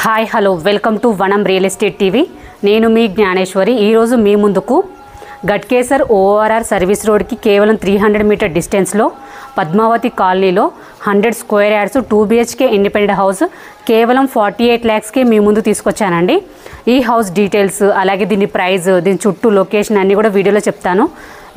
Hi hello welcome to వనం real estate TV. నేను మీ జ్ఞానేశ్వరి. ఈరోజు మీ ముందుకు గట్కేసర్ ఓఆర్ఆర్ సర్వీస్ రోడ్కి కేవలం 300 మీటర్ డిస్టెన్స్లో పద్మావతి కాలనీలో 100 square yards 2 BHK independent house కేవలం 48 lakhsకి మీ ముందు తీసుకొచ్చానండి. ఈ హౌస్ డీటెయిల్స్ అలాగే దీని ప్రైస్, దీని చుట్టూ లొకేషన్ అన్నీ కూడా వీడియోలో చెప్తాను.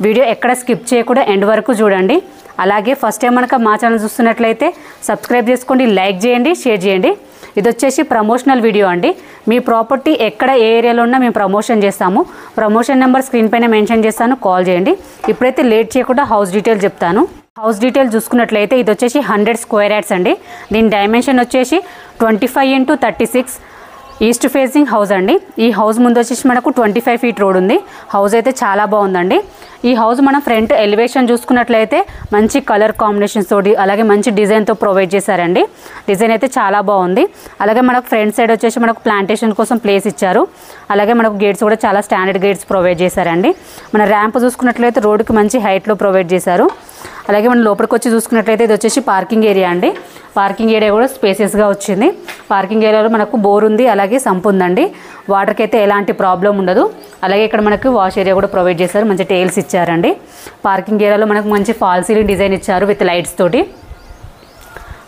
వీడియో ఎక్కడ స్కిప్ చేయకుండా ఎండ్ వరకు చూడండి. అలాగే ఫస్ట్ టైం కనుక మా ఛానల్ చూస్తున్నట్లయితే సబ్స్క్రైబ్ చేసుకోండి, లైక్ చేయండి, షేర్ చేయండి. ఇది వచ్చేసి ప్రమోషనల్ వీడియో అండి. మీ ప్రాపర్టీ ఎక్కడ ఏ ఏరియాలో ఉన్నా మేము ప్రమోషన్ చేస్తాము. ప్రమోషన్ నెంబర్ స్క్రీన్ పైన మెన్షన్ చేస్తాను, కాల్ చేయండి. ఇప్పుడైతే లేట్ చేయకుండా హౌస్ డీటెయిల్ చెప్తాను. హౌస్ డీటెయిల్ చూసుకున్నట్లయితే ఇది వచ్చేసి 100 స్క్వేర్ యార్డ్స్ అండి. దీని డైమెన్షన్ వచ్చేసి 25 x 36 ఈస్ట్ ఫేసింగ్ హౌస్ అండి. ఈ హౌస్ ముందు వచ్చేసి మనకు 25 feet రోడ్ ఉంది. హౌస్ అయితే చాలా బాగుందండి. ఈ హౌస్ మనం ఫ్రంట్ ఎలివేషన్ చూసుకున్నట్లయితే మంచి కలర్ కాంబినేషన్స్ తోటి అలాగే మంచి డిజైన్తో ప్రొవైడ్ చేశారండి. డిజైన్ అయితే చాలా బాగుంది. అలాగే మనకు ఫ్రంట్ సైడ్ వచ్చేసి మనకు ప్లాంటేషన్ కోసం ప్లేస్ ఇచ్చారు. అలాగే మనకు గేట్స్ కూడా చాలా స్టాండర్డ్ గేట్స్ ప్రొవైడ్ చేశారండి. మన ర్యాంప్ చూసుకున్నట్లయితే రోడ్డుకి మంచి హైట్లో ప్రొవైడ్ చేశారు. అలాగే మనం లోపలికి వచ్చి చూసుకున్నట్లయితే ఇది వచ్చేసి పార్కింగ్ ఏరియా అండి. పార్కింగ్ ఏరియా కూడా స్పేసెస్గా వచ్చింది. పార్కింగ్ ఏరియాలో మనకు బోర్ ఉంది, అలాగే సంప్ ఉందండి. వాటర్కి అయితే ఎలాంటి ప్రాబ్లం ఉండదు. అలాగే ఇక్కడ మనకు వాష్ ఏరియా కూడా ప్రొవైడ్ చేశారు, మంచి టైల్స్ ఇచ్చారండి. పార్కింగ్ ఏరియాలో మనకు మంచి ఫాల్ సీలింగ్ డిజైన్ ఇచ్చారు విత్ లైట్స్ తోటి.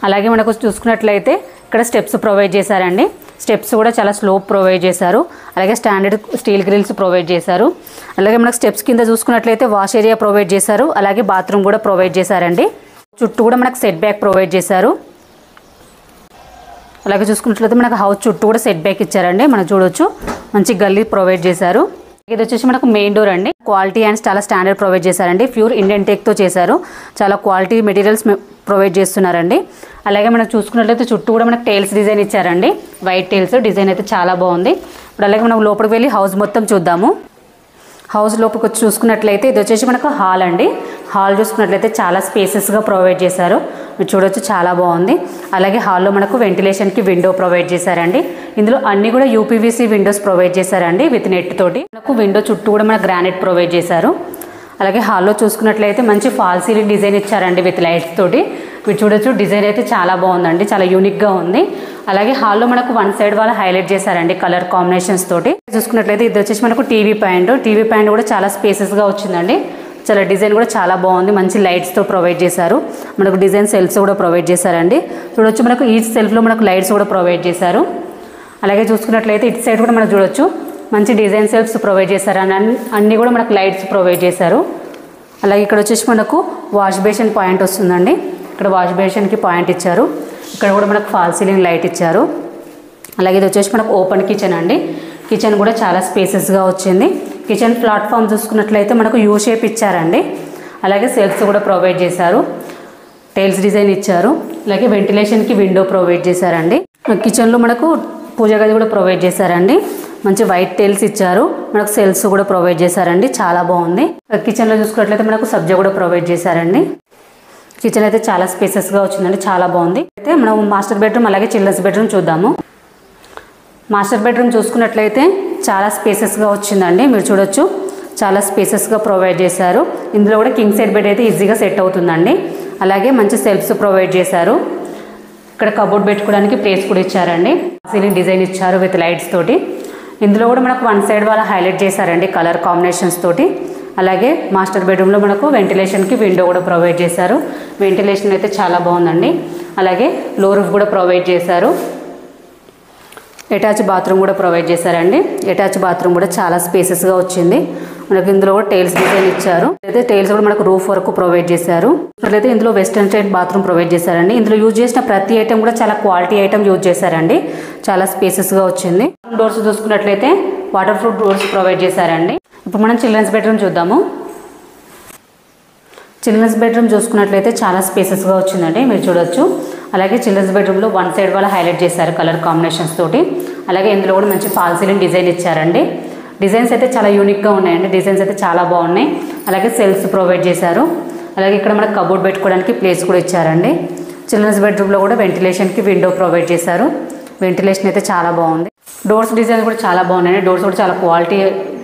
అలాగే మనకు చూసుకున్నట్లయితే ఇక్కడ స్టెప్స్ ప్రొవైడ్ చేశారండి. స్టెప్స్ కూడా చాలా స్లోప్ ప్రొవైడ్ చేశారు. అలాగే స్టాండర్డ్ స్టీల్ గ్రిల్స్ ప్రొవైడ్ చేశారు. అలాగే మనకు స్టెప్స్ కింద చూసుకున్నట్లయితే వాష్ ఏరియా ప్రొవైడ్ చేశారు. అలాగే బాత్రూమ్ కూడా ప్రొవైడ్ చేశారండి. చుట్టూ కూడా మనకు సెట్ బ్యాక్ ప్రొవైడ్ చేశారు. అలాగే చూసుకున్నట్లయితే మనకు హౌస్ చుట్టూ కూడా సెట్ బ్యాక్ ఇచ్చారండి. మనం చూడొచ్చు మంచి గల్లీ ప్రొవైడ్ చేశారు. ఇది వచ్చేసి మనకు మెయిన్ డోర్ అండి. క్వాలిటీ అండ్ చాలా స్టాండర్డ్ ప్రొవైడ్ చేశారండి. ప్యూర్ ఇండియన్ టేక్తో చేశారు. చాలా క్వాలిటీ మెటీరియల్స్ ప్రొవైడ్ చేస్తున్నారండి. అలాగే మనం చూసుకున్నట్లయితే చుట్టూ కూడా మనకు టైల్స్ డిజైన్ ఇచ్చారండి. వైట్ టైల్స్ డిజైన్ అయితే చాలా బాగుంది. ఇప్పుడు అలాగే మనం లోపలికి వెళ్ళి హౌస్ మొత్తం చూద్దాము. హౌస్ లోపలికి వచ్చి చూసుకున్నట్లయితే ఇది వచ్చేసి మనకు హాల్ అండి. హాల్ చూసుకున్నట్లయితే చాలా స్పేసెస్గా ప్రొవైడ్ చేశారు. మీరు చూడొచ్చు చాలా బాగుంది. అలాగే హాల్లో మనకు వెంటిలేషన్కి విండో ప్రొవైడ్ చేశారండి. ఇందులో అన్ని కూడా UPVC విండోస్ ప్రొవైడ్ చేశారండి విత్ నెట్ తోటి. మనకు విండో చుట్టూ కూడా మనకు గ్రానైట్ ప్రొవైడ్ చేశారు. అలాగే హాల్లో చూసుకున్నట్లయితే మంచి ఫాల్ సీలింగ్ డిజైన్ ఇచ్చారండి విత్ లైట్స్ తోటి. మీరు చూడొచ్చు డిజైన్ అయితే చాలా బాగుందండి, చాలా యూనిక్గా ఉంది. అలాగే హాల్లో మనకు వన్ సైడ్ వాళ్ళు హైలైట్ చేశారండి కలర్ కాంబినేషన్స్ తోటి. చూసుకున్నట్లయితే ఇది వచ్చేసి మనకు టీవీ పాయింట్ కూడా చాలా స్పేసెస్గా వచ్చిందండి. చాలా డిజైన్ కూడా చాలా బాగుంది. మంచి లైట్స్తో ప్రొవైడ్ చేశారు. మనకు డిజైన్ సెల్ఫ్స్ కూడా ప్రొవైడ్ చేశారండి. చూడొచ్చు మనకు ఈచ్ సెల్ఫ్లో మనకు లైట్స్ కూడా ప్రొవైడ్ చేశారు. అలాగే చూసుకున్నట్లయితే ఇటు సైడ్ కూడా మనం చూడొచ్చు మంచి డిజైన్ సెల్ఫ్స్ ప్రొవైడ్ చేశారు. అన్నీ కూడా మనకు లైట్స్ ప్రొవైడ్ చేశారు. అలాగే ఇక్కడ వచ్చేసి మనకు వాష్ బేసిన్ పాయింట్ వస్తుందండి. ఇక్కడ వాష్ బేసిన్కి పాయింట్ ఇచ్చారు. ఇక్కడ కూడా మనకు ఫాల్ సీలింగ్ లైట్ ఇచ్చారు. అలాగే ఇది వచ్చేసి మనకు ఓపెన్ కిచెన్ అండి. కిచెన్ కూడా చాలా స్పేసెస్గా వచ్చింది. కిచెన్ ప్లాట్ఫామ్ చూసుకున్నట్లయితే మనకు యూ షేప్ ఇచ్చారండి. అలాగే సెల్ఫ్స్ కూడా ప్రొవైడ్ చేశారు. టైల్స్ డిజైన్ ఇచ్చారు. అలాగే వెంటిలేషన్కి విండో ప్రొవైడ్ చేశారండి. కిచెన్లో మనకు పూజ గది కూడా ప్రొవైడ్ చేశారండి. మంచి వైట్ టైల్స్ ఇచ్చారు. మనకు సెల్ఫ్స్ కూడా ప్రొవైడ్ చేశారండి. చాలా బాగుంది. కిచెన్లో చూసుకున్నట్లయితే మనకు సబ్జా కూడా ప్రొవైడ్ చేశారండి. కిచెన్ అయితే చాలా స్పేసెస్గా వచ్చిందండి, చాలా బాగుంది. అయితే మనం మాస్టర్ బెడ్రూమ్ అలాగే చిల్డ్రన్స్ బెడ్రూమ్ చూద్దాము. మాస్టర్ బెడ్రూమ్ చూసుకున్నట్లయితే చాలా స్పేసెస్గా వచ్చిందండి. మీరు చూడొచ్చు చాలా స్పేసెస్గా ప్రొవైడ్ చేశారు. ఇందులో కూడా కింగ్ సైడ్ బెడ్ అయితే ఈజీగా సెట్ అవుతుందండి. అలాగే మంచి సెల్ఫ్స్ ప్రొవైడ్ చేశారు. ఇక్కడ కబోర్డ్ పెట్టుకోవడానికి ప్లేస్ కూడా ఇచ్చారండి. సీలింగ్ డిజైన్ ఇచ్చారు విత్ లైట్స్ తోటి. ఇందులో కూడా మనకు వన్ సైడ్ వాళ్ళు హైలైట్ చేశారండి కలర్ కాంబినేషన్స్ తోటి. అలాగే మాస్టర్ బెడ్రూమ్లో మనకు వెంటిలేషన్కి విండో కూడా ప్రొవైడ్ చేశారు. వెంటిలేషన్ అయితే చాలా బాగుందండి. అలాగే లో రూఫ్ కూడా ప్రొవైడ్ చేశారు. అటాచ్ బాత్రూమ్ కూడా ప్రొవైడ్ చేశారండి. అటాచ్ బాత్రూమ్ కూడా చాలా స్పేసెస్గా వచ్చింది. మనకు ఇందులో కూడా టైల్స్ డిజైన్ ఇచ్చారు. అయితే టైల్స్ కూడా మనకు రూఫ్ వరకు ప్రొవైడ్ చేశారు. అట్లయితే ఇందులో వెస్టర్న్ సైడ్ బాత్రూమ్ ప్రొవైడ్ చేశారండి. ఇందులో యూజ్ చేసిన ప్రతి ఐటమ్ కూడా చాలా క్వాలిటీ ఐటమ్ యూజ్ చేశారండి. చాలా స్పేసెస్గా వచ్చింది. డోర్స్ చూసుకున్నట్లయితే వాటర్ ప్రూఫ్ డోర్స్ ప్రొవైడ్ చేశారండి. ఇప్పుడు మనం చిల్డ్రన్స్ బెడ్రూమ్ చూద్దాము. చిల్డ్రన్స్ బెడ్రూమ్ చూసుకున్నట్లయితే చాలా స్పేసెస్గా వచ్చిందండి. మీరు చూడొచ్చు. అలాగే చిల్డ్రన్స్ బెడ్రూమ్లో వన్ సైడ్ వాళ్ళు హైలైట్ చేశారు కలర్ కాంబినేషన్స్ తోటి. అలాగే ఇందులో కూడా మంచి ఫాల్ సీలింగ్ డిజైన్ ఇచ్చారండి. డిజైన్స్ అయితే చాలా యూనిక్గా ఉన్నాయండి. డిజైన్స్ అయితే చాలా బాగున్నాయి. అలాగే సెల్ఫ్స్ ప్రొవైడ్ చేశారు. అలాగే ఇక్కడ మనకు కబోర్డ్ పెట్టుకోవడానికి ప్లేస్ కూడా ఇచ్చారండి. చిల్డ్రన్స్ బెడ్రూమ్లో కూడా వెంటిలేషన్కి విండో ప్రొవైడ్ చేశారు. వెంటిలేషన్ అయితే చాలా బాగుంది. డోర్స్ డిజైన్ కూడా చాలా బాగున్నాయి. డోర్స్ కూడా చాలా క్వాలిటీ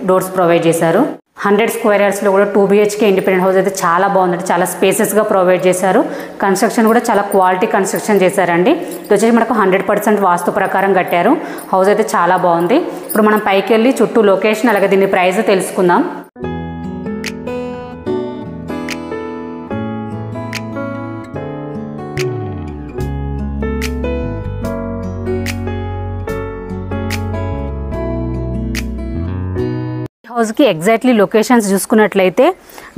డోర్స్ ప్రొవైడ్ చేశారు. 100 స్క్వేర్ యార్డ్స్లో కూడా 2 BHK ఇండిపెండెంట్ హౌస్ అయితే చాలా బాగుందండి. చాలా స్పేసెస్గా ప్రొవైడ్ చేశారు. కన్స్ట్రక్షన్ కూడా చాలా క్వాలిటీ కన్స్ట్రక్షన్ చేశారండి. ఇది వచ్చేసి మనకు 100% వాస్తు ప్రకారం కట్టారు. హౌస్ అయితే చాలా బాగుంది. ఇప్పుడు మనం పైకి వెళ్ళి చుట్టూ లొకేషన్ అలాగే దీని ప్రైస్ తెలుసుకుందాం. హౌస్కి ఎగ్జాక్ట్లీ లొకేషన్స్ చూసుకున్నట్లయితే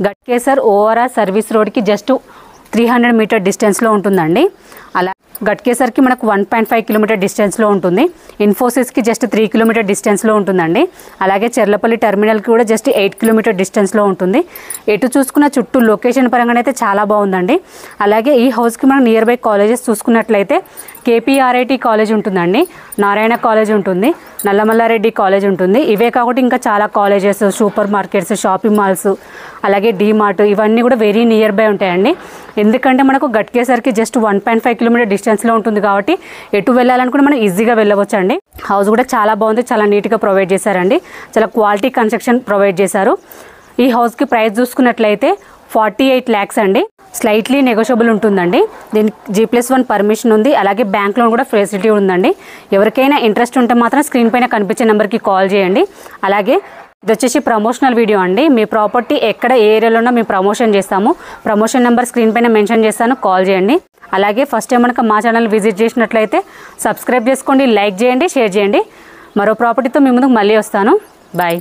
గట్కేసర్ ఓఆర్ఆర్ సర్వీస్ రోడ్కి జస్ట్ 300 మీటర్ డిస్టెన్స్లో ఉంటుందండి. అలా గట్కేసర్కి మనకు 1.5 కిలోమీటర్ డిస్టెన్స్లో ఉంటుంది. ఇన్ఫోసిస్కి జస్ట్ 3 కిలోమీటర్ డిస్టెన్స్లో ఉంటుందండి. అలాగే చెర్లపల్లి టెర్మినల్కి కూడా జస్ట్ 8 కిలోమీటర్ డిస్టెన్స్లో ఉంటుంది. ఎటు చూసుకున్న చుట్టూ లొకేషన్ పరంగా అయితే చాలా బాగుందండి. అలాగే ఈ హౌస్కి మనం నియర్ బై కాలేజెస్ చూసుకున్నట్లయితే KPRIT కాలేజ్ ఉంటుందండి, నారాయణ కాలేజ్ ఉంటుంది, నల్లమల్లారెడ్డి కాలేజ్ ఉంటుంది. ఇవే కాకుండా ఇంకా చాలా colleges, super markets, shopping malls, అలాగే డీమార్ట్ ఇవన్నీ కూడా వెరీ నియర్ బై ఉంటాయండి. ఎందుకంటే మనకు గట్కేసర్కి జస్ట్ 1.5 కిలోమీటర్ డిస్టెన్స్లో ఉంటుంది కాబట్టి ఎటు వెళ్ళాలనుకుంటే మనం ఈజీగా వెళ్ళవచ్చు అండి. హౌస్ కూడా చాలా బాగుంది, చాలా నీట్గా ప్రొవైడ్ చేశారండి. చాలా క్వాలిటీ కన్స్ట్రక్షన్ ప్రొవైడ్ చేశారు. ఈ హౌస్కి ప్రైస్ చూసుకున్నట్లయితే 48 lakhs అండి. స్లైట్లీ నెగోషియబుల్ ఉంటుందండి. దీనికి G+1 పర్మిషన్ ఉంది. అలాగే బ్యాంక్ లోన్ కూడా ఫెసిలిటీ ఉందండి. ఎవరికైనా ఇంట్రెస్ట్ ఉంటే మాత్రం స్క్రీన్ పైన కనిపించే నెంబర్కి కాల్ చేయండి. అలాగే ఇది వచ్చేసి ప్రమోషనల్ వీడియో అండి. మీ ప్రాపర్టీ ఎక్కడ ఏ ఏరియాలో ఉన్నా మేము ప్రమోషన్ చేస్తాము. ప్రమోషన్ నెంబర్ స్క్రీన్ పైన మెన్షన్ చేస్తాను, కాల్ చేయండి. అలాగే ఫస్ట్ టైం మనకు మా ఛానల్ విజిట్ చేసినట్లయితే సబ్స్క్రైబ్ చేసుకోండి, లైక్ చేయండి, షేర్ చేయండి. మరో ప్రాపర్టీతో మీ ముందుకు మళ్ళీ వస్తాను. బాయ్.